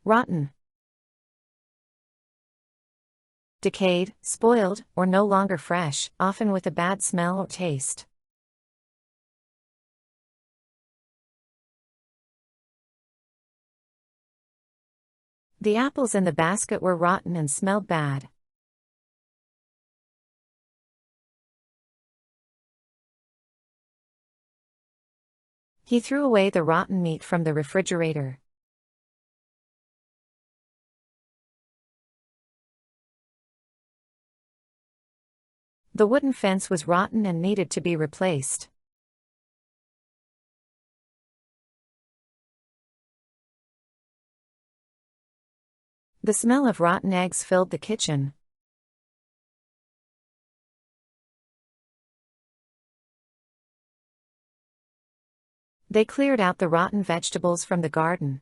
Rotten. Decayed, spoiled, or no longer fresh, often with a bad smell or taste. The apples in the basket were rotten and smelled bad. He threw away the rotten meat from the refrigerator. The wooden fence was rotten and needed to be replaced. The smell of rotten eggs filled the kitchen. They cleared out the rotten vegetables from the garden.